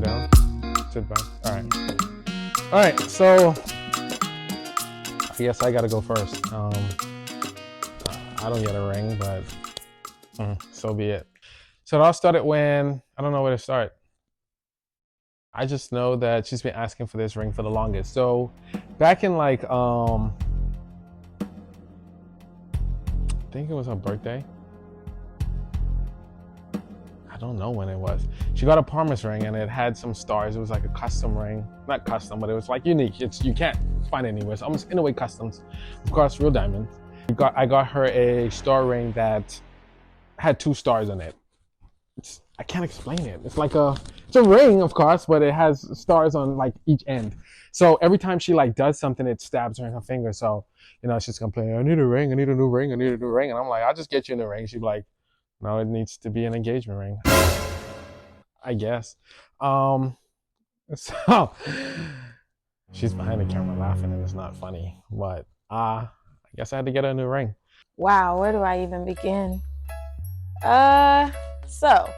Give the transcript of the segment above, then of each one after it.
sit down. Sit back. All right, so I guess I gotta go first. I don't get a ring, but so be it. So it all started when, I don't know where to start. I just know that she's been asking for this ring for the longest. So back in like, I think it was her birthday. I don't know when it was. She got a promise ring and it had some stars. It was like a custom ring. Not custom, but it was like unique. You can't find it anywhere. It's almost in a way customs. Of course, real diamonds. I got her a star ring that had 2 stars on it. I can't explain it. It's a ring, of course, but it has stars on like each end. So every time she like does something, it stabs her in her finger. So, she's complaining, I need a ring, I need a new ring, I need a new ring. And I'm like, I'll just get you a new ring. She's like, no, it needs to be an engagement ring, I guess. So she's behind the camera laughing and it's not funny, but I guess I had to get her a new ring. Wow, where do I even begin? So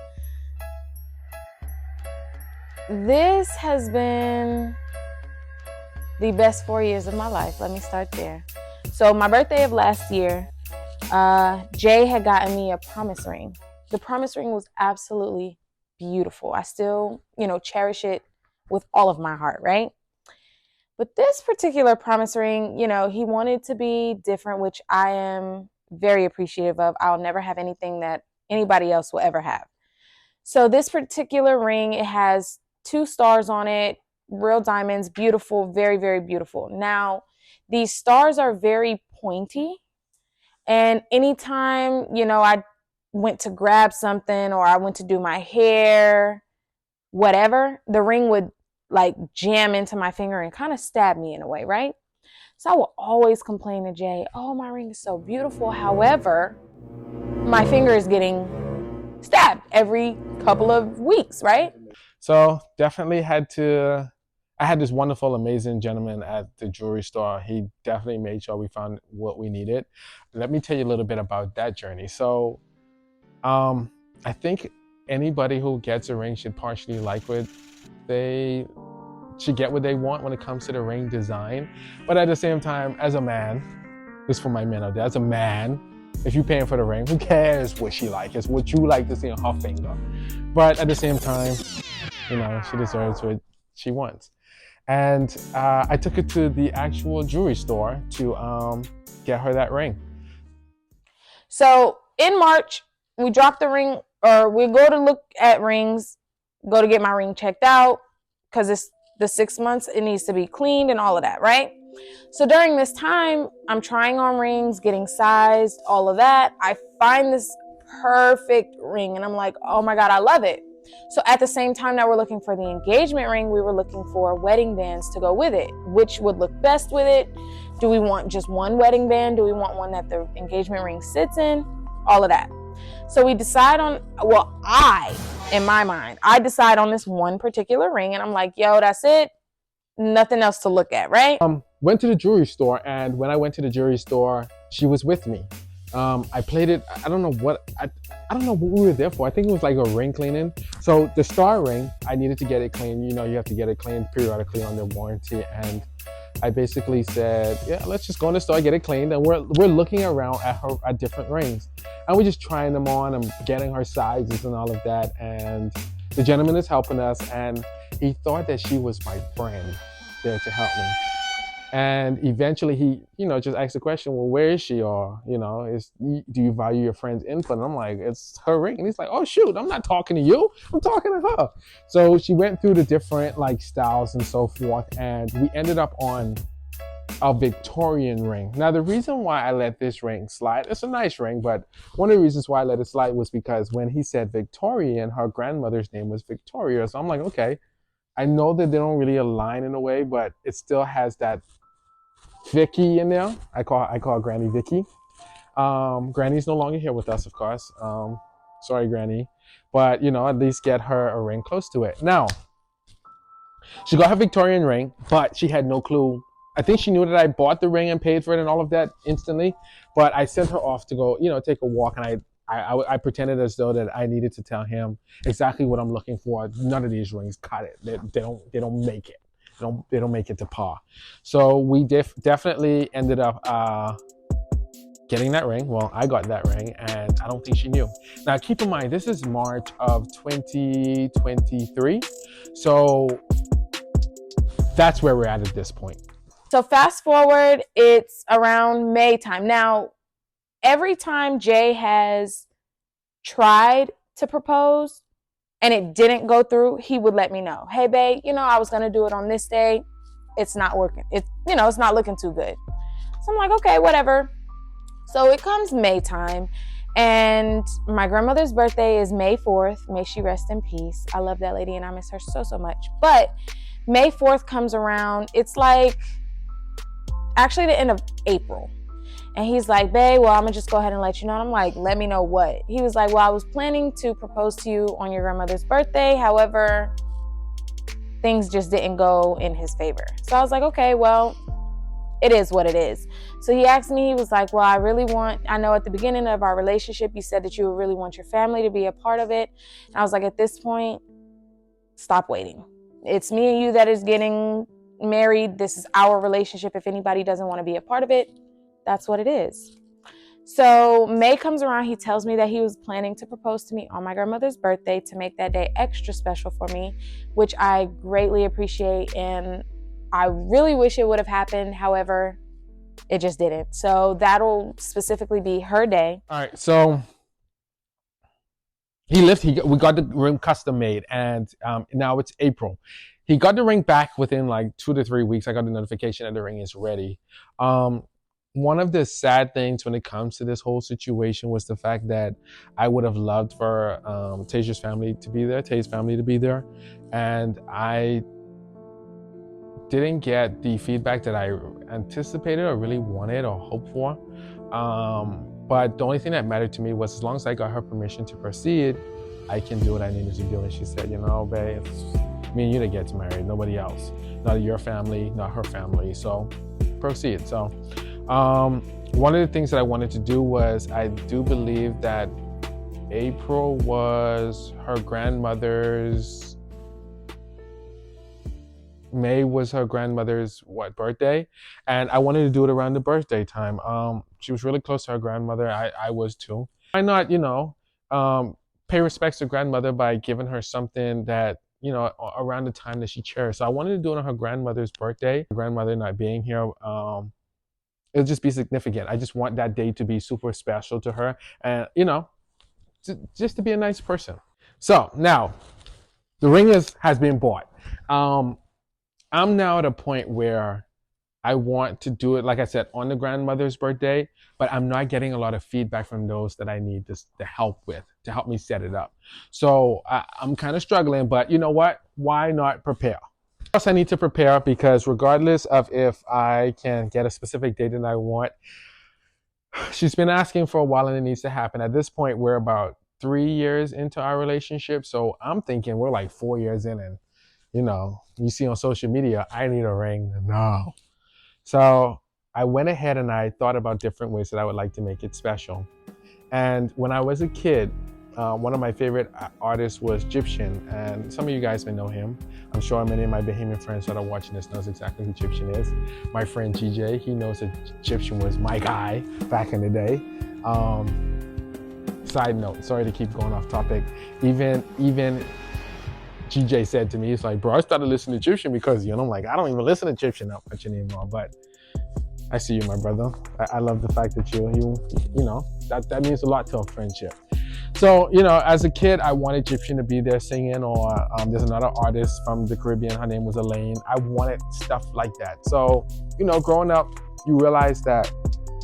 this has been the best 4 years of my life. Let me start there. So my birthday of last year, Jay had gotten me a promise ring. The promise ring was absolutely beautiful. I still, cherish it with all of my heart, right? But this particular promise ring, he wanted to be different, which I am very appreciative of. I'll never have anything that anybody else will ever have. So this particular ring, it has 2 stars on it, real diamonds, beautiful, very, very beautiful. Now, these stars are very pointy. And anytime, I went to grab something or I went to do my hair, whatever, the ring would like jam into my finger and kind of stab me in a way, right? So I will always complain to Jay, oh, my ring is so beautiful. However, my finger is getting stabbed every couple of weeks, right? So definitely I had this wonderful, amazing gentleman at the jewelry store. He definitely made sure we found what we needed. Let me tell you a little bit about that journey. So I think anybody who gets a ring should partially like what they should get what they want when it comes to the ring design. But at the same time, as a man, this is for my men out there, as a man, if you're paying for the ring, who cares what she likes? It's what you like to see on her finger. But at the same time, she deserves what she wants. And I took her to the actual jewelry store to get her that ring. So in March, we drop the ring, or we go to look at rings, go to get my ring checked out, because it's the 6 months, it needs to be cleaned and all of that, right? So during this time, I'm trying on rings, getting sized, all of that. I find this perfect ring and I'm like, oh my God, I love it. So at the same time that we're looking for the engagement ring, we were looking for wedding bands to go with it. Which would look best with it? Do we want just one wedding band? Do we want one that the engagement ring sits in? All of that. So we decide on, in my mind, I decide on this one particular ring and I'm like, yo, that's it. Nothing else to look at, right? Went to the jewelry store, and when I went to the jewelry store, she was with me. I played it. I don't know what we were there for. I think it was like a ring cleaning. So the star ring, I needed to get it cleaned. You have to get it cleaned periodically on their warranty. And I basically said, yeah, let's just go in the store, get it cleaned. And we're looking around at different rings, and we're just trying them on and getting her sizes and all of that. And the gentleman is helping us, and he thought that she was my friend there to help me. And eventually he, just asked the question, well, where is she? Or, do you value your friend's input? And I'm like, it's her ring. And he's like, oh, shoot, I'm not talking to you. I'm talking to her. So she went through the different styles and so forth. And we ended up on a Victorian ring. Now, the reason why I let this ring slide, it's a nice ring, but one of the reasons why I let it slide was because when he said Victorian, her grandmother's name was Victoria. So I'm like, okay, I know that they don't really align in a way, but it still has that Vicky in there. I call Granny Vicky. Granny's no longer here with us, of course. Sorry, Granny. But, at least get her a ring close to it. Now, she got her Victorian ring, but she had no clue. I think she knew that I bought the ring and paid for it and all of that instantly. But I sent her off to go, take a walk. And I pretended as though that I needed to tell him exactly what I'm looking for. None of these rings cut it. They don't make it. They don't make it to par. So we definitely ended up getting that ring. Well, I got that ring, and I don't think she knew. Now, keep in mind, this is March of 2023. So that's where we're at this point. So fast forward, it's around May time. Now, every time Jay has tried to propose and it didn't go through, he would let me know. Hey, babe, I was going to do it on this day. It's not working. It's not looking too good. So I'm like, okay, whatever. So it comes May time, and my grandmother's birthday is May 4th. May she rest in peace. I love that lady and I miss her so, so much. But May 4th comes around. It's like actually the end of April. And he's like, babe, well, I'm going to just go ahead and let you know. And I'm like, let me know what? He was like, well, I was planning to propose to you on your grandmother's birthday. However, things just didn't go in his favor. So I was like, okay, well, it is what it is. So he asked me, he was like, well, I know at the beginning of our relationship, you said that you would really want your family to be a part of it. And I was like, at this point, stop waiting. It's me and you that is getting married. This is our relationship. If anybody doesn't want to be a part of it, that's what it is. So May comes around. He tells me that he was planning to propose to me on my grandmother's birthday to make that day extra special for me, which I greatly appreciate. And I really wish it would have happened. However, it just didn't. So that'll specifically be her day. All right. So we got the ring custom made, and now it's April. He got the ring back within like 2 to 3 weeks. I got the notification that the ring is ready. One of the sad things when it comes to this whole situation was the fact that I would have loved for Tasia's family to be there, Tay's family to be there, and I didn't get the feedback that I anticipated or really wanted or hoped for. But the only thing that mattered to me was as long as I got her permission to proceed, I can do what I needed to do. And she said, babe, it's me and you that gets married, nobody else. Not your family, not her family. So proceed. So one of the things that I wanted to do was, I do believe that April was her grandmother's, May was her grandmother's birthday, and I wanted to do it around the birthday time. She was really close to her grandmother. I was too. Why not, pay respects to grandmother by giving her something that, around the time that she cherished. So I wanted to do it on her grandmother's birthday. Her grandmother not being here, it'll just be significant. I just want that day to be super special to her, and just to be a nice person. So now the ring has been bought. I'm now at a point where I want to do it, like I said, on the grandmother's birthday, but I'm not getting a lot of feedback from those that I need the help with to help me set it up. So I'm kind of struggling, but you know what? Why not prepare? Plus, I need to prepare because regardless of if I can get a specific date that I want, she's been asking for a while and it needs to happen. At this point, we're about 3 years into our relationship. So I'm thinking we're like 4 years in, and you see on social media, I need a ring now. So I went ahead and I thought about different ways that I would like to make it special. And when I was a kid, one of my favorite artists was Egyptian, and some of you guys may know him. I'm sure many of my Bahamian friends that are watching this knows exactly who Egyptian is. My friend GJ, he knows that Egyptian was my guy back in the day. Side note, sorry to keep going off topic. Even GJ said to me, he's like, bro, I started listening to Egyptian because I'm like, I don't even listen to Egyptian that much anymore. But I see you, my brother. I love the fact that that means a lot to a friendship. So, as a kid, I wanted Egyptian to be there singing, or there's another artist from the Caribbean, her name was Elaine. I wanted stuff like that. So, growing up, you realize that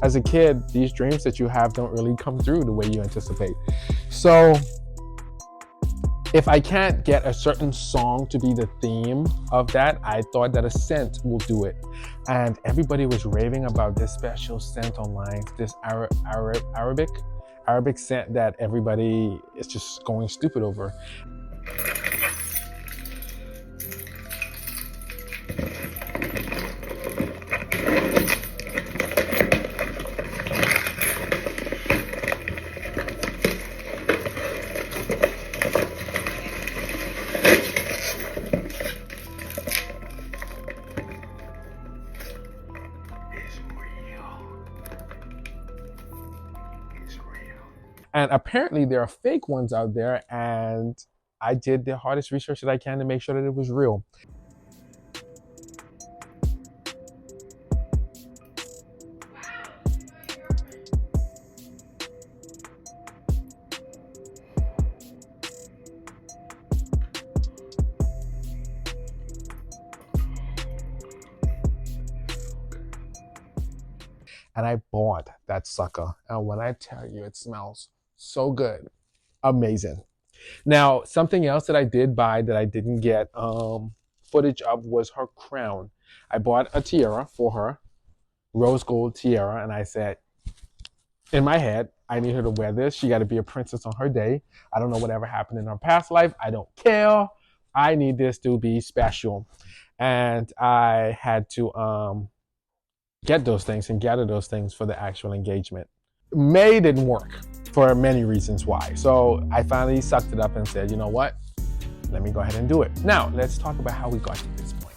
as a kid, these dreams that you have don't really come through the way you anticipate. So if I can't get a certain song to be the theme of that, I thought that a scent will do it. And everybody was raving about this special scent online, this Arabic scent that everybody is just going stupid over. And apparently there are fake ones out there, and I did the hardest research that I can to make sure that it was real. And I bought that sucker. And when I tell you, it smells so good, amazing. Now, something else that I did buy that I didn't get footage of was her crown. I bought a tiara for her, rose gold tiara, and I said, in my head, I need her to wear this. She got to be a princess on her day. I don't know whatever happened in her past life. I don't care. I need this to be special. And I had to get those things and gather those things for the actual engagement. May didn't work for many reasons why. So I finally sucked it up and said, you know what? Let me go ahead and do it. Now, let's talk about how we got to this point.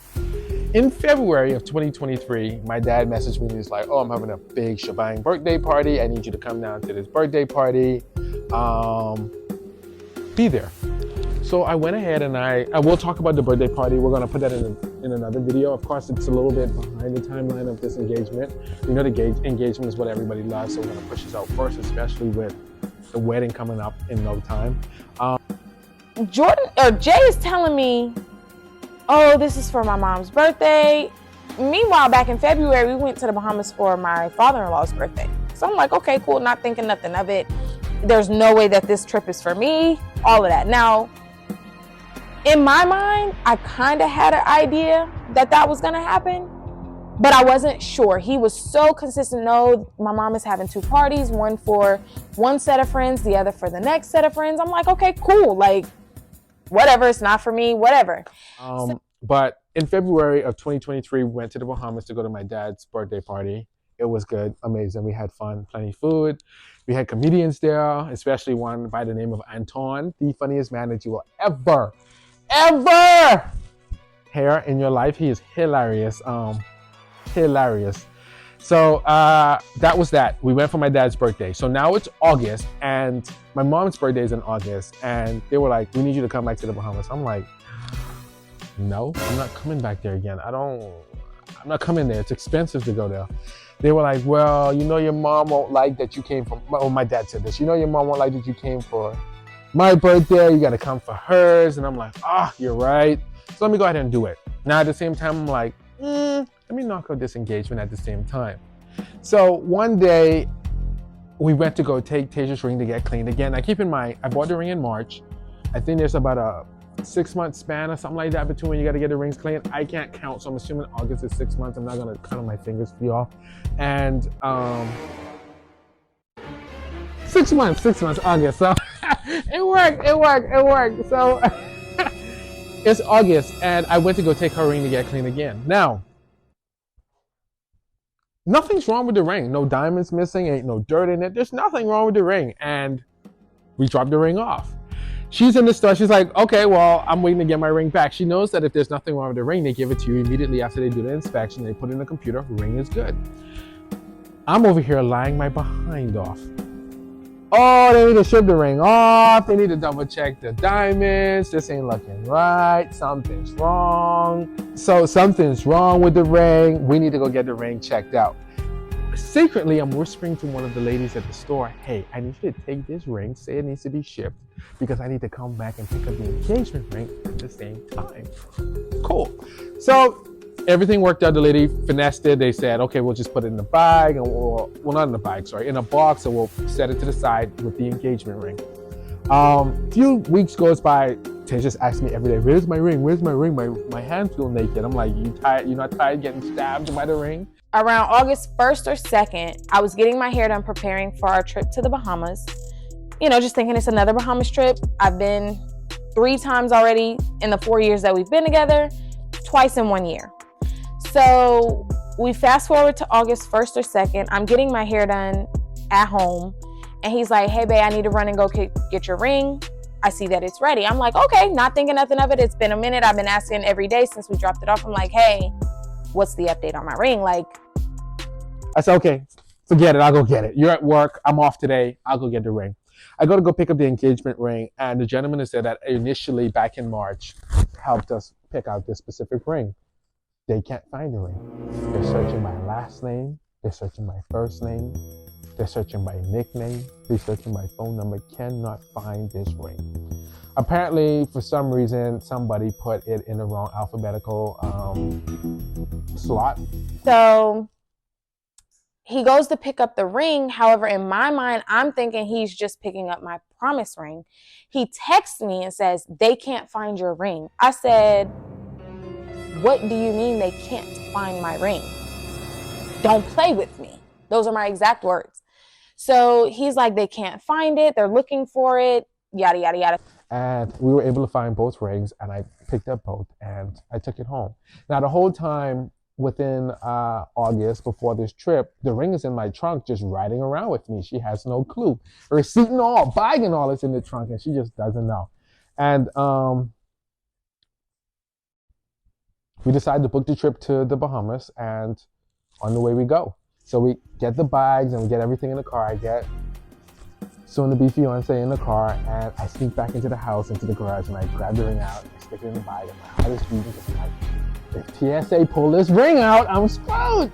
In February of 2023, my dad messaged me and he's like, oh, I'm having a big shebang birthday party. I need you to come down to this birthday party. Be there. So I went ahead and I will talk about the birthday party. We're going to put that in another video. Of course, it's a little bit behind the timeline of this engagement. You know, the engagement is what everybody loves, so we're going to push this out first, especially with the wedding coming up in no time. Jay is telling me, oh, this is for my mom's birthday. Meanwhile, back in February, we went to the Bahamas for my father-in-law's birthday. So I'm like, okay, cool, not thinking nothing of it. There's no way that this trip is for me, all of that. Now, in my mind, I kind of had an idea that was going to happen, but I wasn't sure. He was so consistent. No, my mom is having two parties, one for one set of friends, the other for the next set of friends. I'm like, okay, cool. Like, whatever, it's not for me, whatever. But in February of 2023, we went to the Bahamas to go to my dad's birthday party. It was good, amazing. We had fun, plenty of food. We had comedians there, especially one by the name of Anton, the funniest man that you will ever hear in your life. He is hilarious, hilarious. So that was that. We went for my dad's birthday. So now it's August, and my mom's birthday is in August, and they were like, we need you to come back to the Bahamas. I'm like, no, I'm not coming back there again. I'm not coming there. It's expensive to go there. They were like, well, you know your mom won't like that you came from, oh, my dad said this, you know your mom won't like that you came for my birthday, you gotta come for hers. And I'm like, you're right. So let me go ahead and do it. Now at the same time, I'm like, let me knock out this engagement at the same time. So one day, we went to go take Tasia's ring to get cleaned again. Now keep in mind, I bought the ring in March. I think there's about a 6-month span or something like that between when you got to get the rings cleaned. I can't count, so I'm assuming August is 6 months. I'm not gonna count on my fingers for y'all. And 6 months, August. So it worked. So it's August, and I went to go take her ring to get cleaned again. Now, nothing's wrong with the ring. No diamonds missing, ain't no dirt in it. There's nothing wrong with the ring. And we dropped the ring off. She's in the store. She's like, okay, well, I'm waiting to get my ring back. She knows that if there's nothing wrong with the ring, they give it to you immediately after they do the inspection. They put it in the computer. Ring is good. I'm over here lying my behind off. Oh, they need to ship the ring off. They need to double check the diamonds. This ain't looking right. Something's wrong. So something's wrong with the ring. We need to go get the ring checked out. Secretly, I'm whispering to one of the ladies at the store, hey, I need you to take this ring, say it needs to be shipped, because I need to come back and pick up the engagement ring at the same time. Cool. So everything worked out. The lady finessed it. They said, okay, we'll just put it in the bag, and not in the bag, sorry, in a box, and we'll set it to the side with the engagement ring. Few weeks goes by. Tay just asks me every day, where's my ring? Where's my ring? My hands feel naked. I'm like, you tired? You're not tired getting stabbed by the ring? Around August 1st or 2nd, I was getting my hair done preparing for our trip to the Bahamas. You know, just thinking it's another Bahamas trip. I've been 3 times already in the 4 years that we've been together, twice in 1 year. So we fast forward to August 1st or 2nd. I'm getting my hair done at home. And he's like, hey, babe, I need to run and go get your ring. I see that it's ready. I'm like, okay, not thinking nothing of it. It's been a minute. I've been asking every day since we dropped it off. I'm like, hey, what's the update on my ring? Like, I said, okay, forget it. I'll go get it. You're at work. I'm off today. I'll go get the ring. I go to pick up the engagement ring, and the gentleman is there that initially back in March helped us pick out this specific ring. They can't find the ring. They're searching my last name. They're searching my first name. They're searching by nickname. They're searching by phone number. Cannot find this ring. Apparently, for some reason, somebody put it in the wrong alphabetical slot. So he goes to pick up the ring. However, in my mind, I'm thinking he's just picking up my promise ring. He texts me and says, they can't find your ring. I said, what do you mean they can't find my ring? Don't play with me. Those are my exact words. So he's like, they can't find it. They're looking for it, yada, yada, yada. And we were able to find both rings, and I picked up both, and I took it home. Now, the whole time within August before this trip, the ring is in my trunk just riding around with me. She has no clue. Receipt and all, bag and all is in the trunk, and she just doesn't know. And we decided to book the trip to the Bahamas, and on the way we go. So we get the bags and we get everything in the car. I get soon-to-be fiance in the car, and I sneak back into the house, into the garage, and I grab the ring out, I stick it in the bag, and my heart is beating because I'm like, if TSA pull this ring out, I'm screwed.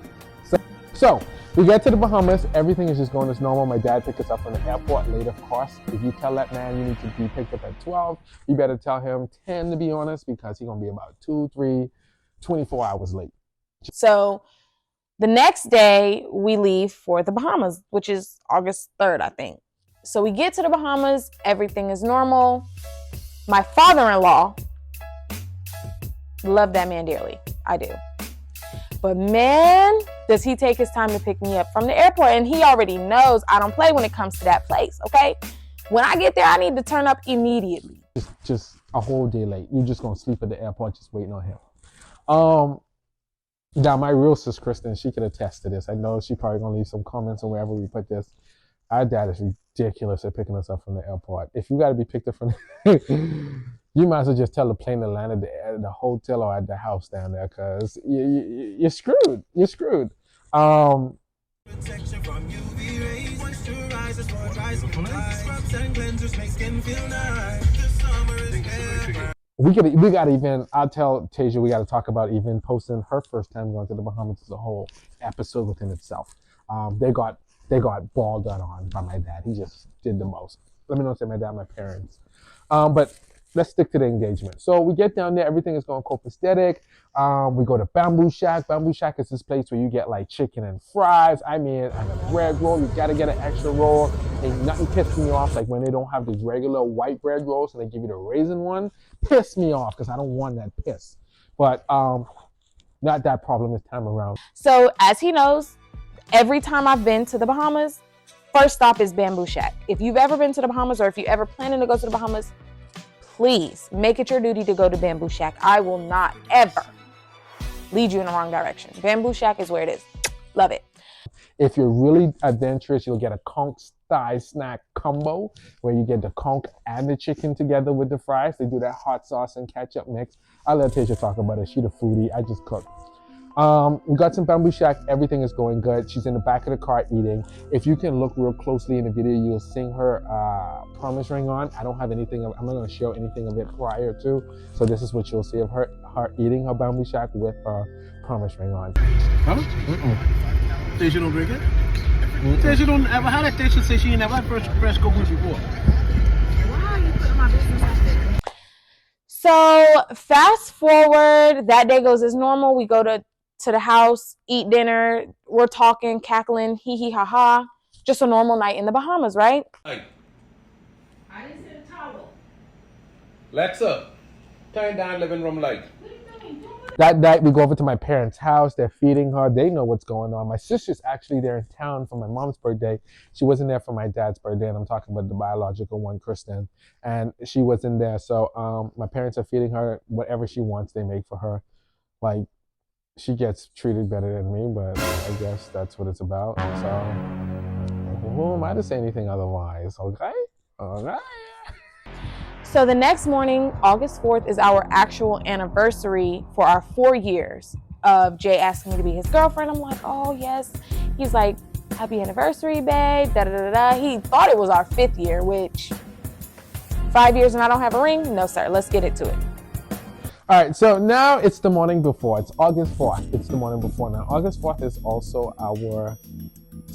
So we get to the Bahamas, everything is just going as normal. My dad picked us up from the airport late, of course. If you tell that man you need to be picked up at 12, you better tell him 10 to be honest, because he's gonna be about 2, 3, 24 hours late. So the next day we leave for the Bahamas, which is August 3rd, I think. So we get to the Bahamas, everything is normal. My father-in-law, love that man dearly, I do. But man, does he take his time to pick me up from the airport, and he already knows I don't play when it comes to that place, okay? When I get there, I need to turn up immediately. Just a whole day late. You're just gonna sleep at the airport just waiting on him. Now my real sis Kristen, she can attest to this. I know she probably gonna leave some comments on wherever we put this. Our dad is ridiculous at picking us up from the airport. If you got to be picked up from you might as well just tell the plane to land at the hotel or at the house down there, because you're screwed. You're screwed. We got to even, I'll tell Tasia, we got to talk about even posting her first time going to the Bahamas as a whole episode within itself. They got balled out on by my dad. He just did the most. Let me not say my dad, my parents. But let's stick to the engagement. So we get down there, everything is going copacetic. We go to Bamboo Shack. Bamboo Shack is this place where you get like chicken and fries. I mean, and a bread roll. You gotta get an extra roll. Ain't nothing pissing me off like when they don't have the regular white bread rolls and they give you the raisin one. Piss me off because I don't want that piss. But not that problem this time around. So as he knows, every time I've been to the Bahamas, first stop is Bamboo Shack. If you've ever been to the Bahamas, or if you're ever planning to go to the Bahamas, please make it your duty to go to Bamboo Shack. I will not ever lead you in the wrong direction. Bamboo Shack is where it is. Love it. If you're really adventurous, you'll get a conch thigh snack combo where you get the conch and the chicken together with the fries. They do that hot sauce and ketchup mix. I'll let Tasia talk about it. She's a foodie. I just cook. We got some Bamboo Shack. Everything is going good. She's in the back of the car eating. If you can look real closely in the video, you'll see her promise ring on. I don't have anything. I'm not going to show anything of it prior to. So this is what you'll see of her eating her Bamboo Shack with her promise ring on. Huh? Tasia don't drink it? Tasia don't ever. How that Tasia say she ain't never had fresh coconut before? Why are you putting my business out there? So fast forward, that day goes as normal. We go to the house, eat dinner, we're talking, cackling, hee hee ha ha. Just a normal night in the Bahamas, right? Hey. I didn't say the towel. Lexa, turn down living room light. That night we go over to my parents' house. They're feeding her. They know what's going on. My sister's actually there in town for my mom's birthday. She wasn't there for my dad's birthday, and I'm talking about the biological one, Kristen. And she wasn't there. So my parents are feeding her whatever she wants. They make for her. Like, she gets treated better than me, but I guess that's what it's about. So who am I to say anything otherwise? Okay? All right. So the next morning, August 4th, is our actual anniversary for our 4 years of Jay asking me to be his girlfriend. I'm like, oh yes. He's like, happy anniversary, babe. Da da da da. He thought it was our 5th year, which 5 years and I don't have a ring? No, sir. Let's get into it. All right, so now it's the morning before. It's August 4th. It's the morning before. Now, August 4th is also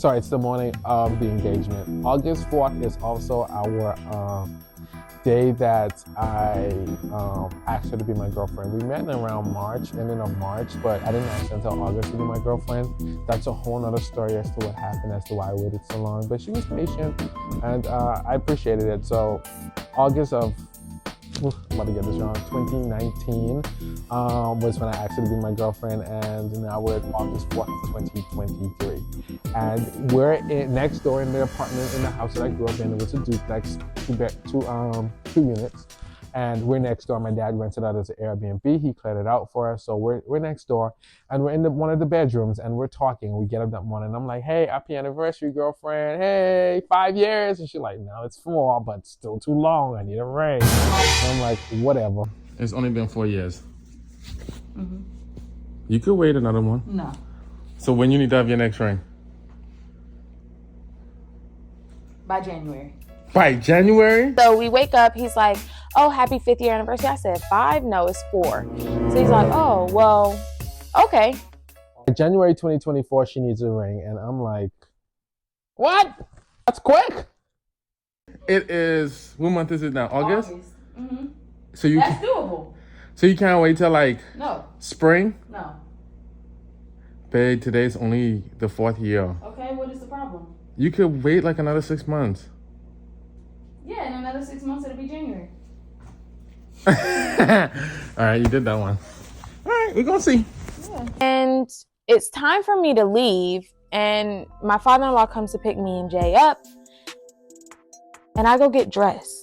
it's the morning of the engagement. August 4th is also our day that I asked her to be my girlfriend. We met in around March, ending of March, but I didn't ask her until August to be my girlfriend. That's a whole nother story as to what happened, as to why I waited so long. But she was patient, and I appreciated it. So August of, I'm about to get this wrong, 2019 was when I asked her to be my girlfriend, and now we're at August 4th, 2023. And we're next door in the apartment in the house that I grew up in. It was a duplex, two units. And we're next door. My dad rented out as an Airbnb. He cleared it out for us. So we're next door, and we're in one of the bedrooms, and we're talking. We get up that morning, and I'm like, hey, happy anniversary, girlfriend. Hey, 5 years. And she's like, no, it's 4, but still too long. I need a ring. And I'm like, whatever. It's only been 4 years. Mm-hmm. You could wait another one. No. So when you need to have your next ring? By January. By January? So we wake up, he's like, oh, happy 5th year anniversary. I said, 5? No, it's 4. So he's like, oh, well, okay. January 2024, she needs a ring. And I'm like, what? That's quick. It is, what month is it now? August? Mm-hmm. So That's doable. So you can't wait till like No. spring? No. Babe, today's only the 4th year. Okay, what is the problem? You could wait like another 6 months. Yeah, in another 6 months, it'll be January. All right, you did that one. All right, we're gonna see. Yeah. And it's time for me to leave, and my father-in-law comes to pick me and Jay up, and I go get dressed.